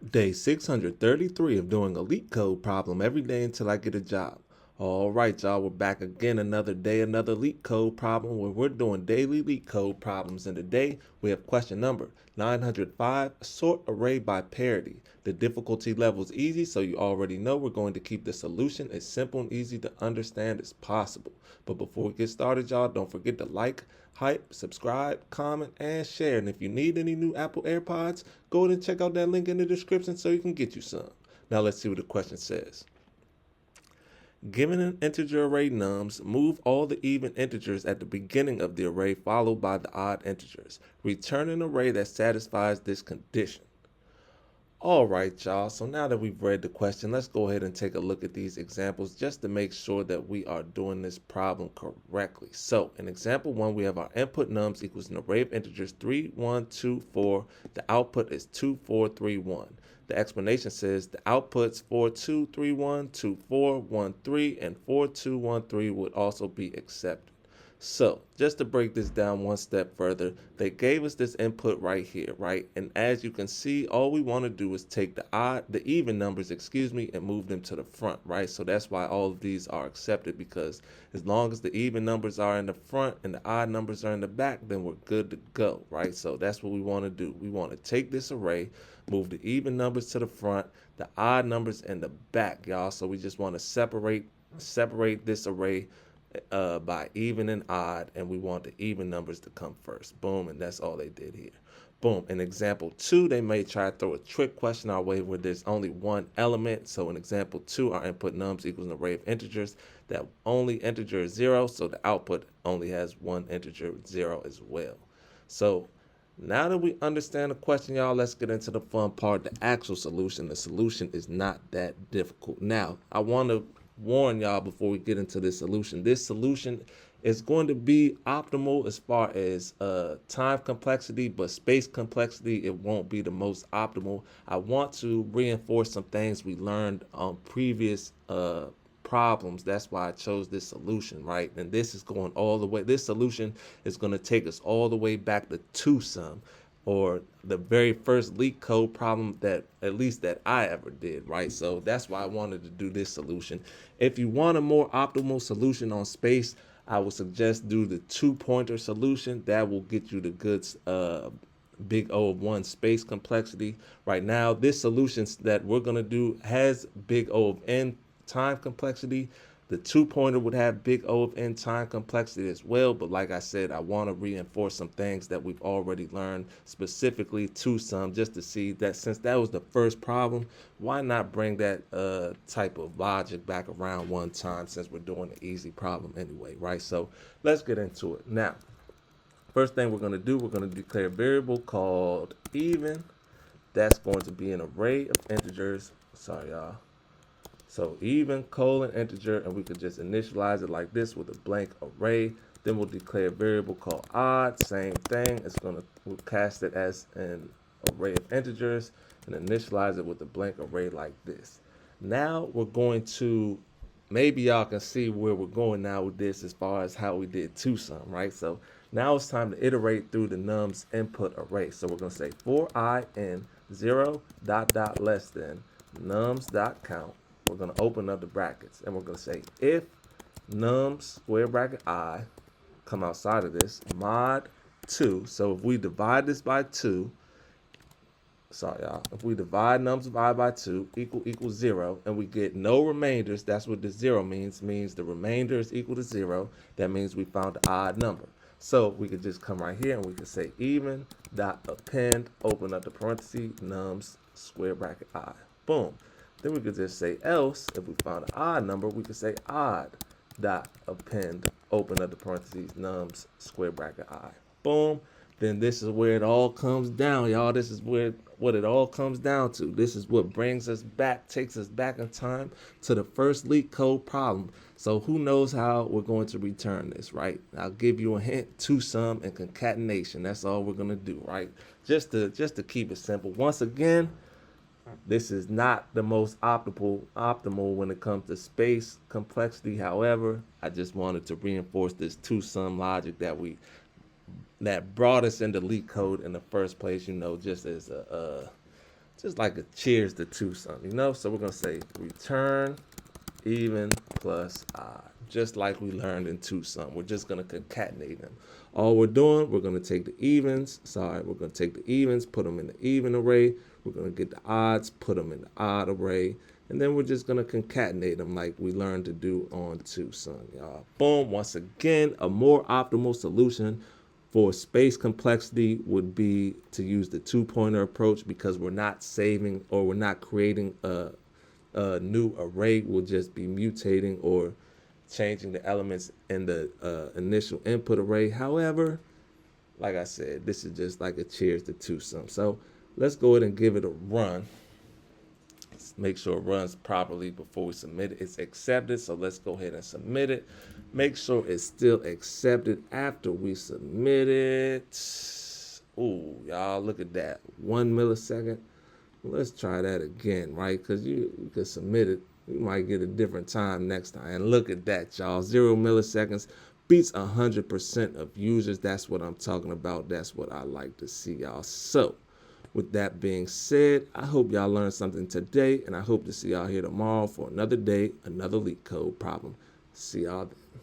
Day 633 of doing a LeetCode problem every day until I get a job. All right, y'all, we're back again another day, another LeetCode problem where we're doing daily LeetCode problems. And today we have question number 905, sort array by parity. The difficulty level is easy, so you already know we're going to keep the solution as simple and easy to understand as possible. But before we get started, y'all, don't forget to like, hype, subscribe, comment, and share. And if you need any new Apple AirPods, go ahead and check out that link in the description so you can get you some. Now let's see what the question says. Given an integer array nums, move all the even integers at the beginning of the array followed by the odd integers. Return an array that satisfies this condition. All right, y'all. So now that we've read the question, let's go ahead and take a look at these examples just to make sure that we are doing this problem correctly. So in example 1, we have our input nums equals an array of integers 3, 1, 2, 4. The output is 2, 4, 3, 1. The explanation says the outputs 4, 2, 3, 1, 2, 4, 1, 3, and 4, 2, 1, 3 would also be accepted. So just to break this down one step further, they gave us this input right here, right? And as you can see, all we want to do is take the even numbers, and move them to the front, right? So that's why all of these are accepted, because as long as the even numbers are in the front and the odd numbers are in the back, then we're good to go, right? So that's what we want to do. We want to take this array, move the even numbers to the front, the odd numbers in the back, y'all. So we just want to separate this array by even and odd, and we want the even numbers to come first. Boom, and that's all they did here. Boom. In example 2, they may try to throw a trick question our way where there's only one element. So in example 2, our input nums equals an array of integers. That only integer is 0, so the output only has one integer, 0 as well. So now that we understand the question, y'all, let's get into the fun part, the actual solution. The solution is not that difficult. Now, I want to warn y'all before we get into this solution. This solution is going to be optimal as far as time complexity, but space complexity, it won't be the most optimal. I want to reinforce some things we learned on previous problems. That's why I chose this solution, right? And this is going all the way. This solution is going to take us all the way back to two-sum, or the very first LeetCode problem that at least that I ever did, right? So that's why I wanted to do this solution. If you want a more optimal solution on space, I would suggest do the two-pointer solution. That will get you the good big O of 1 space complexity. Right now, this solution that we're going to do has big O of n time complexity. The two-pointer would have big O of n time complexity as well, but like I said, I want to reinforce some things that we've already learned, specifically two-sum, just to see that since that was the first problem, why not bring that type of logic back around one time, since we're doing an easy problem anyway, right? So let's get into it. Now, first thing we're going to do, we're going to declare a variable called even. That's going to be an array of integers. Sorry, y'all. So even colon integer, and we could just initialize it like this with a blank array. Then we'll declare a variable called odd, same thing. We'll cast it as an array of integers and initialize it with a blank array like this. Now we're going to, maybe y'all can see where we're going now with this as far as how we did two-sum, right? So now it's time to iterate through the nums input array. So we're going to say for I in 0 dot dot less than nums dot count. We're going to open up the brackets, and we're going to say if nums square bracket I, come outside of this, mod 2. So if we divide this by 2, sorry y'all, if we divide nums of I by 2 equals 0, and we get no remainders, that's what the 0 means the remainder is equal to 0. That means we found the odd number. So we could just come right here and we could say even dot append, open up the parentheses, nums square bracket I. Boom. Then we could just say else, if we found an odd number, we could say odd dot append, open up the parentheses, nums square bracket I. Boom. Then this is where it all comes down, y'all. This is what it all comes down to. This is what brings us back, takes us back in time to the first LeetCode problem. So who knows how we're going to return this, right? I'll give you a hint, two-sum and concatenation. That's all we're gonna do, right? Just to keep it simple. Once again, this is not the most optimal when it comes to space complexity. However, I just wanted to reinforce this two-sum logic that brought us into LeetCode in the first place, just as just like a cheers to two something, you know? So we're gonna say return even plus odd, just like we learned in two sum. We're just gonna concatenate them. All we're doing, we're gonna take the evens, we're gonna take the evens, put them in the even array. We're gonna get the odds, put them in the odd array, and then we're just gonna concatenate them like we learned to do on two sum, y'all. Boom, once again, a more optimal solution for space complexity would be to use the two-pointer approach, because we're not saving, or we're not creating a new array. Will just be mutating or changing the elements in the initial input array. However, like I said, this is just like a cheers to two sum. So let's go ahead and give it a run. Let's make sure it runs properly before we submit it. It's accepted, so let's go ahead and submit it. Make sure it's still accepted after we submit it. Ooh, y'all, look at that. 1 millisecond. Let's try that again, right? Because you can submit it. You might get a different time next time. And look at that, y'all. 0 milliseconds beats 100% of users. That's what I'm talking about. That's what I like to see, y'all. So, with that being said, I hope y'all learned something today, and I hope to see y'all here tomorrow for another day, another LeetCode problem. See y'all then.